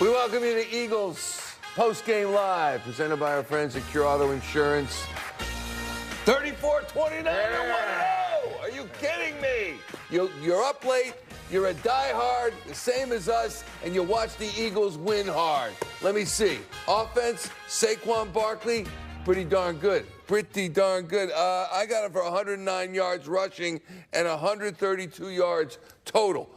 We welcome you to Eagles Post-Game Live, presented by our friends at Cure Auto Insurance. 34-29 to 1-0. Are you kidding me? You're up late, you're a diehard, the same as us, and you watch the Eagles win hard. Let me see. Offense, Saquon Barkley, pretty darn good. Pretty darn good. I got him for 109 yards rushing and 132 yards total.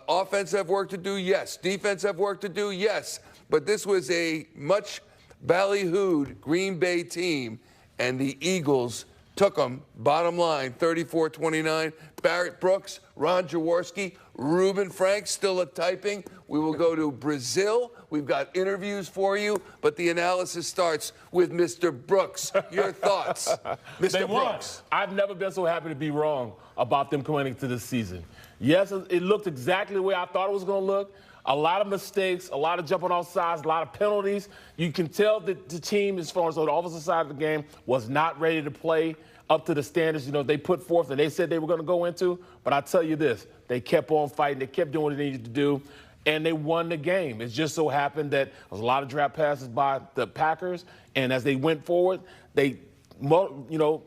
Offense have work to do? Yes. Defense have work to do? Yes. But this was a much ballyhooed Green Bay team, and the Eagles took them, bottom line, 34-29. Barrett Brooks, Ron Jaworski, Reuben Frank still at typing. We will go to Brazil. We've got interviews for you, but the analysis starts with Mr. Brooks. Your thoughts, Mr. Brooks? I've never been so happy to be wrong about them coming into this season. Yes, it looked exactly the way I thought it was going to look. A lot of mistakes, a lot of jumping off sides, a lot of penalties. You can tell that the team, as far as the offensive side of the game, was not ready to play up to the standards, they put forth and they said they were going to go into. But I tell you this, they kept on fighting. They kept doing what they needed to do, and they won the game. It just so happened that there was a lot of draft passes by the Packers, and as they went forward, they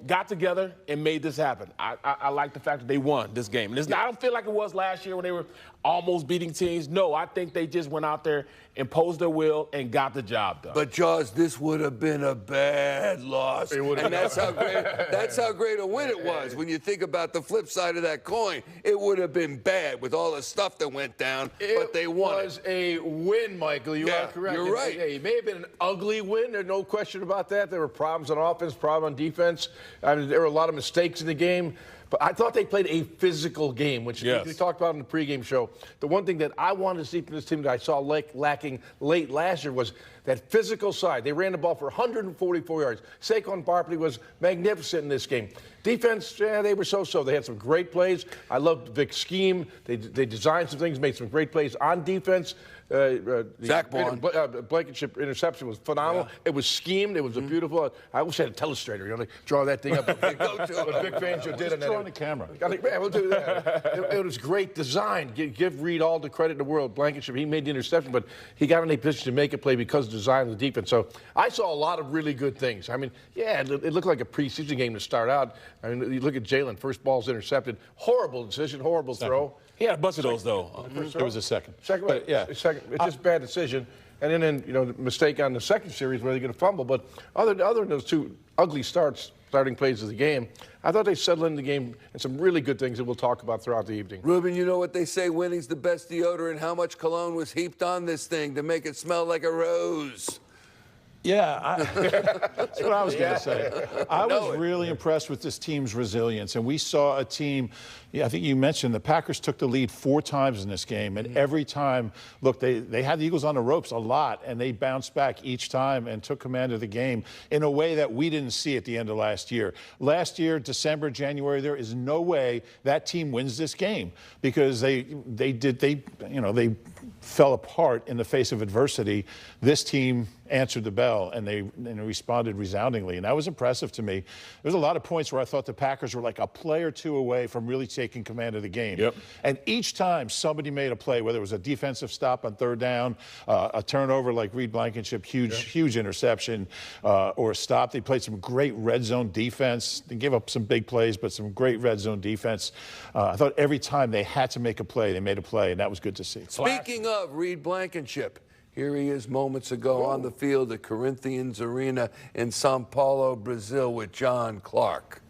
got together and made this happen. I like the fact that they won this game. And I don't feel like it was last year when they were almost beating teams. No, I think they just went out there, imposed their will, and got the job done. But, Jaws, this would have been a bad loss. And that's how great a win it was. When you think about the flip side of that coin, it would have been bad with all the stuff that went down, but they won. It was a win, Michael. You are correct. You're right. It may have been an ugly win. There's no question about that. There were problems on offense, problems on defense. I mean, there were a lot of mistakes in the game. But I thought they played a physical game, which we talked about in the pregame show. The one thing that I wanted to see from this team that I saw lacking late last year was that physical side. They ran the ball for 144 yards. Saquon Barkley was magnificent in this game. Defense, they were so-so. They had some great plays. I loved Vic's scheme. They designed some things, made some great plays on defense. Saquon. Blankenship interception was phenomenal. Yeah. It was schemed. It was a beautiful. I wish I had a telestrator, draw that thing up. Vic Fangio did. Just on the camera. Yeah, we'll do that. It was great design. Give Reed all the credit in the world. Blankenship, he made the interception, but he got in a position to make a play because of the design of the defense. So I saw a lot of really good things. I mean, it looked like a preseason game to start out. I mean, you look at Jalen, first ball's intercepted. Horrible decision, horrible throw. He had a bunch of those, though. There was a second. Second. It's just bad decision. And then the mistake on the second series where they get a fumble. But other than those two ugly starting plays of the game, I thought they settled in the game and some really good things that we'll talk about throughout the evening. Reuben, you know what they say, winning's the best deodorant. How much cologne was heaped on this thing to make it smell like a rose? Yeah, that's what I was going to say. I was really impressed with this team's resilience, and we saw a team. I think you mentioned the Packers took the lead 4 times in this game, and every time, look, they had the Eagles on the ropes a lot, and they bounced back each time and took command of the game in a way that we didn't see at the end of last year. Last year, December, January, there is no way that team wins this game because they fell apart in the face of adversity. This team answered the bell, and they responded resoundingly, and that was impressive to me. There was a lot of points where I thought the Packers were like a play or two away from really taking command of the game. Yep. And each time somebody made a play, whether it was a defensive stop on third down, a turnover like Reed Blankenship, huge interception, or a stop, they played some great red zone defense. They gave up some big plays, but some great red zone defense. I thought every time they had to make a play, they made a play, and that was good to see. Speaking of Reed Blankenship, here he is moments ago on the field at Corinthians Arena in São Paulo, Brazil, with John Clark.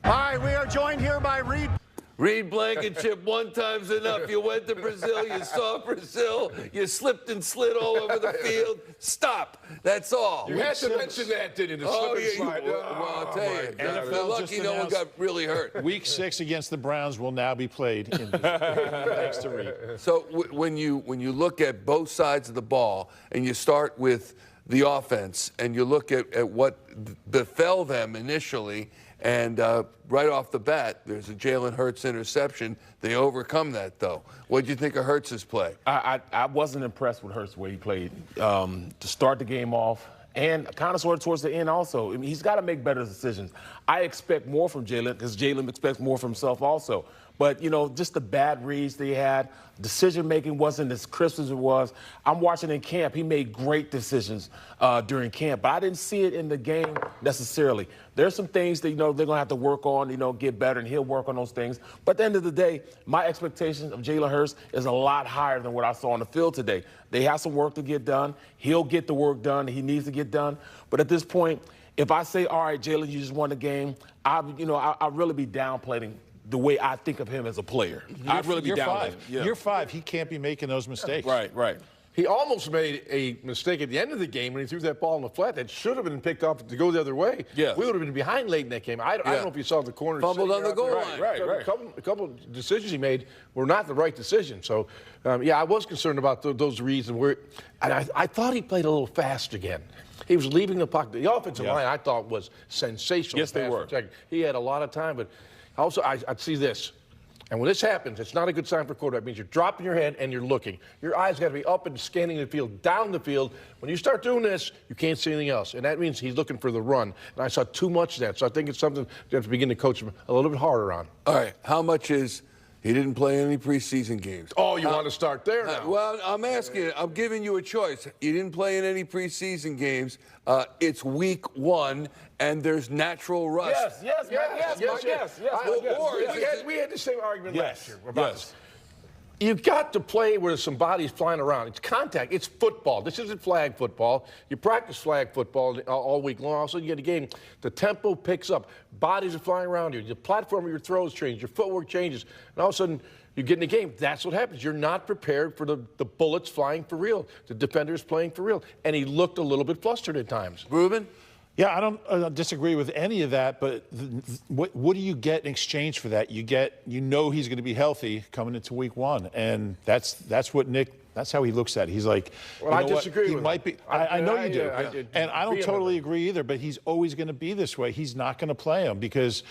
All right, we are joined here by Reed. Reed Blankenship, one time's enough. You went to Brazil, you saw Brazil, you slipped and slid all over the field. Stop. That's all. You had to mention that, didn't you? Well, I'll tell you. You're lucky no one got really hurt. Week 6 against the Browns will now be played in thanks to Reed. So when you look at both sides of the ball and you start with the offense and you look at what befell them initially, and right off the bat, there's a Jalen Hurts interception. They overcome that, though. What did you think of Hurts' play? I wasn't impressed with Hurts the way he played. To start the game off, and kind of sort of towards the end also. I mean, he's got to make better decisions. I expect more from Jalen because Jalen expects more from himself also. But, just the bad reads they had. Decision-making wasn't as crisp as it was. I'm watching in camp. He made great decisions during camp, but I didn't see it in the game necessarily. There's some things that, they're going to have to work on, get better, and he'll work on those things. But at the end of the day, my expectations of Jalen Hurts is a lot higher than what I saw on the field today. They have some work to get done. He'll get the work done he needs to get done. But at this point, if I say, all right, Jalen, you just won the game, I'd really be downplaying the way I think of him as a player. I'd really be downplaying. Yeah. Year 5, he can't be making those mistakes. Right. He almost made a mistake at the end of the game when he threw that ball in the flat that should have been picked up to go the other way. Yes. We would have been behind late in that game. I don't know if you saw the corner. Fumbled on the goal line. Right. A couple of decisions he made were not the right decision. So, I was concerned about those reads. And I thought he played a little fast again. He was leaving the pocket. The offensive line, I thought, was sensational. Yes, they were. He had a lot of time, but also I'd see this. And when this happens, it's not a good sign for a quarterback. It means you're dropping your head and you're looking. Your eyes got to be up and scanning the field, down the field. When you start doing this, you can't see anything else. And that means he's looking for the run. And I saw too much of that. So I think it's something you have to begin to coach him a little bit harder on. All right, how much is he didn't play any preseason games? Oh, you want to start there now? Well, I'm asking you. I'm giving you a choice. You didn't play in any preseason games. It's week 1, and there's natural rust. Yes. We had the same argument last year about this. Yes. You've got to play where some bodies flying around. It's contact. It's football. This isn't flag football. You practice flag football all week long. Also, you get a game. The tempo picks up. Bodies are flying around you. The platform of your throws changes. Your footwork changes. And all of a sudden, you get in the game. That's what happens. You're not prepared for the bullets flying for real. The defender's playing for real. And he looked a little bit flustered at times. Ruben? Yeah, I don't disagree with any of that, but what do you get in exchange for that? You know he's going to be healthy coming into week 1, and that's what Nick. That's how he looks at it. He's like, well, I disagree he with might him. be. I know you do, and I don't totally agree. agree either. But he's always going to be this way. He's not going to play him because,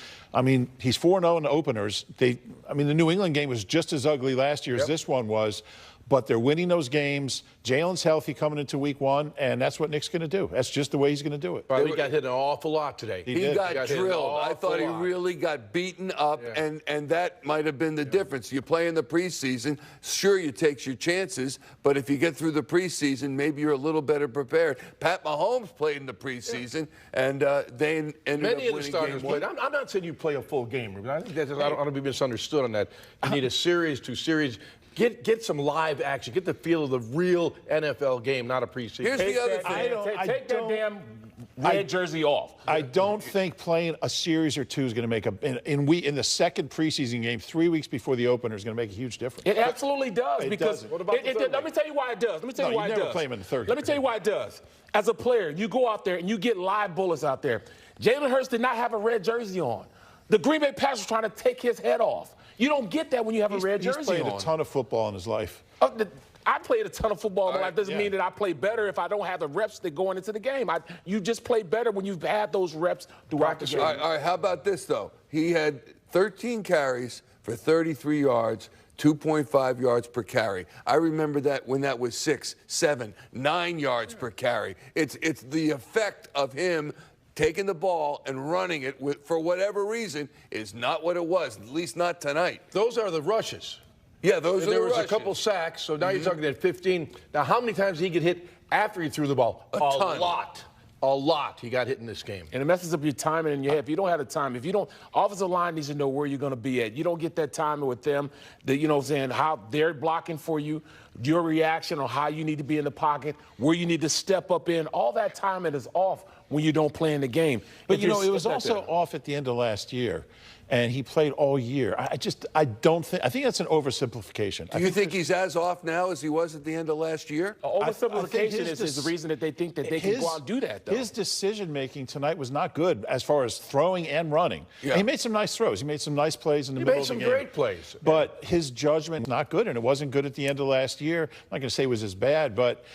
he's 4-0 in the openers. The New England game was just as ugly last year as this one was. But they're winning those games. Jalen's healthy coming into week 1, and that's what Nick's going to do. That's just the way he's going to do it. Well, he got hit an awful lot today. He got drilled. I thought he really got beaten up, and that might have been the difference. You play in the preseason, sure, you take your chances, but if you get through the preseason, maybe you're a little better prepared. Pat Mahomes played in the preseason, and they ended up winning Many of the starters played. I'm not saying you play a full game, Ruben. I think I don't want to be misunderstood on that. You need a series, 2 series. Get some live action. Get the feel of the real NFL game, not a preseason. Here's the other thing. Take that damn red jersey off. I don't think playing a series or 2 is going to make in the second preseason game, 3 weeks before the opener, is going to make a huge difference. It absolutely does. Because what about let me tell you why it does. Let me tell you why it does. You never play him in the third. Let me tell you why it does. As a player, you go out there and you get live bullets out there. Jalen Hurts did not have a red jersey on. The Green Bay Packers were trying to take his head off. You don't get that when you have a red jersey on. He's played a ton of football in his life. I played a ton of football in my life. Doesn't mean that I play better if I don't have the reps that going into the game. You just play better when you've had those reps throughout the game. All right, how about this, though? He had 13 carries for 33 yards, 2.5 yards per carry. I remember that when that was 6, 7, 9 yards per carry. It's the effect of him taking the ball and running it for whatever reason is not what it was, at least not tonight. Those are the rushes. Yeah, those are the rushes. There was a couple sacks, so now you're talking at 15. Now, how many times did he get hit after he threw the ball? A ton. A lot he got hit in this game. And it messes up your timing in your head. If you don't have the time, offensive line needs to know where you're going to be at. You don't get that timing with them, how they're blocking for you, your reaction on how you need to be in the pocket, where you need to step up in. All that timing is off when you don't play in the game. But, it was also off at the end of last year. And he played all year. I think that's an oversimplification. Do you think he's as off now as he was at the end of last year? Oversimplification is the reason that they think that they can go out and do that, though. His decision-making tonight was not good as far as throwing and running. Yeah. He made some nice throws. He made some nice plays in the middle of the game. He made some great plays. But his judgment not good, and it wasn't good at the end of last year. I'm not going to say it was as bad, but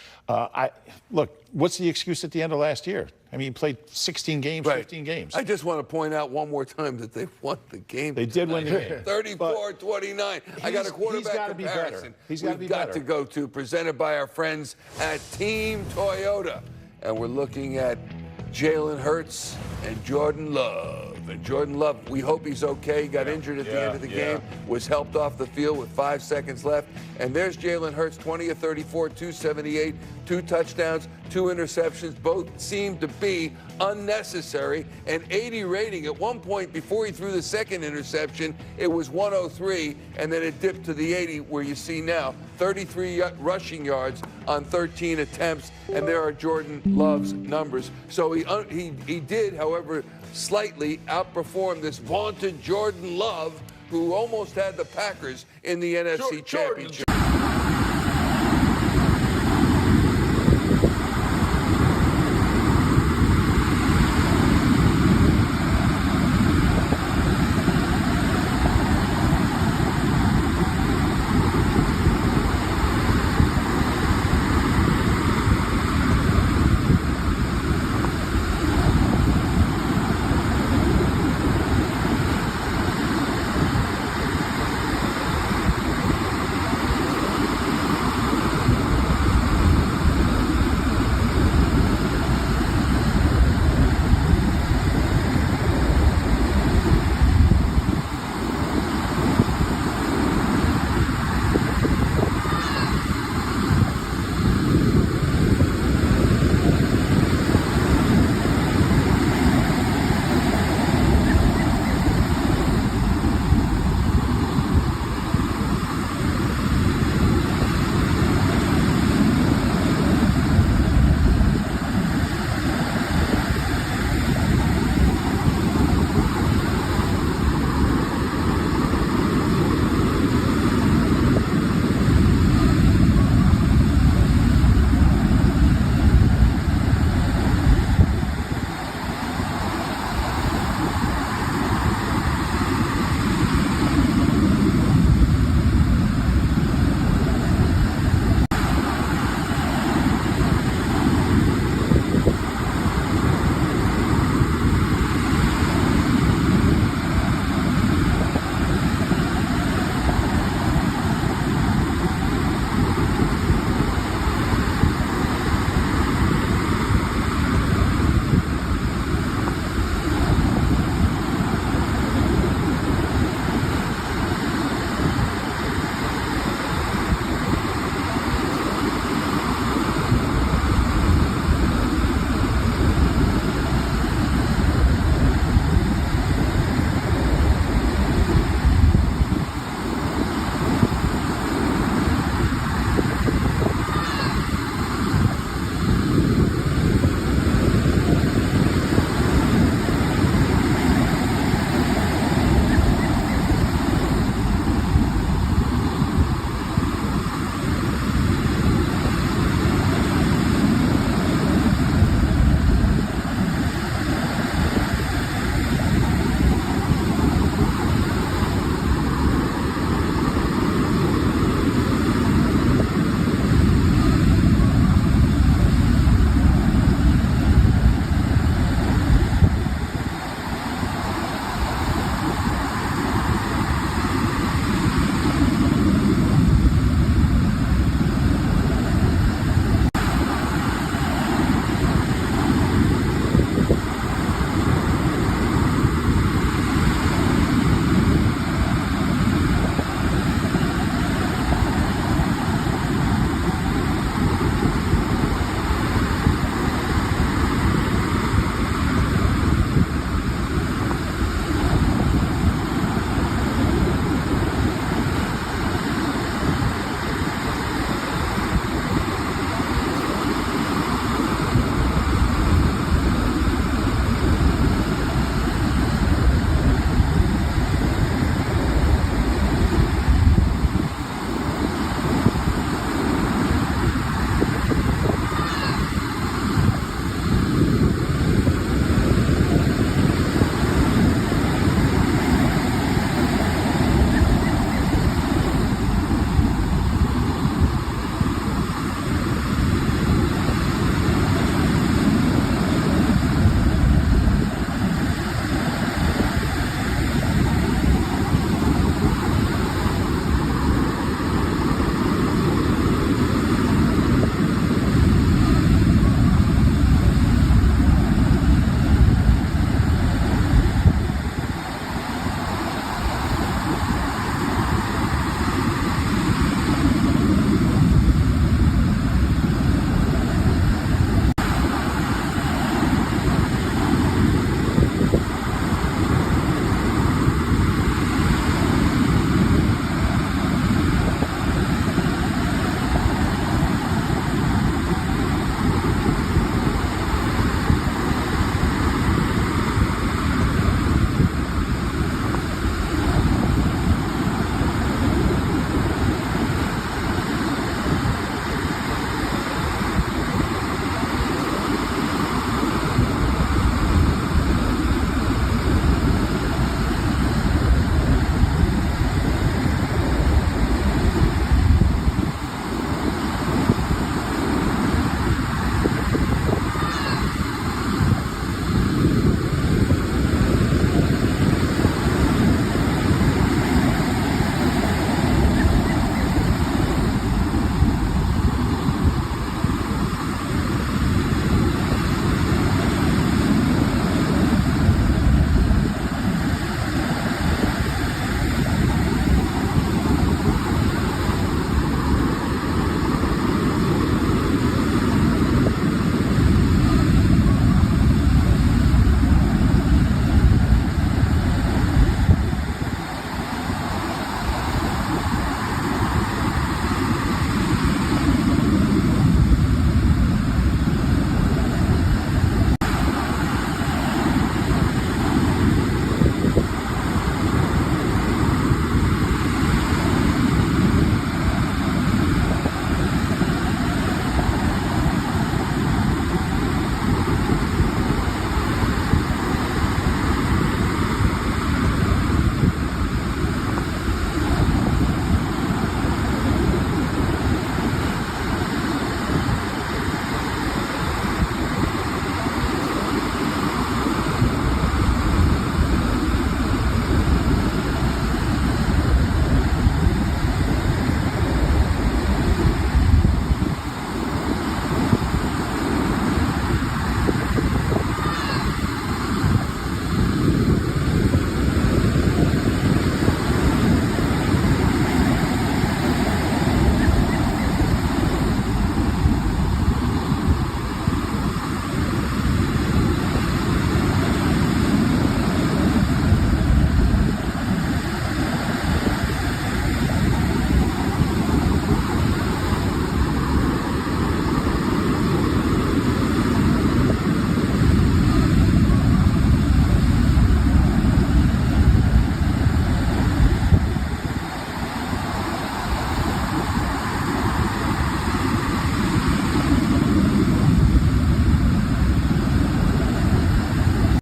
look, what's the excuse at the end of last year? He played 16 games, 15 games. I just want to point out one more time that they won the game. They did win the game. 34-29. I got a quarterback comparison. He's got to be better. We've got to go to, presented by our friends at Team Toyota. And we're looking at Jalen Hurts and Jordan Love. And Jordan Love, we hope he's okay. He got injured at the end of the game, was helped off the field with 5 seconds left. And there's Jalen Hurts, 20 of 34, 278, 2 touchdowns, 2 interceptions. Both seemed to be unnecessary. An 80 rating. At one point, before he threw the second interception, it was 103, and then it dipped to the 80, where you see now 33 rushing yards on 13 attempts, and there are Jordan Love's numbers. So he did, however, slightly outperform this vaunted Jordan Love, who almost had the Packers in the NFC Championship.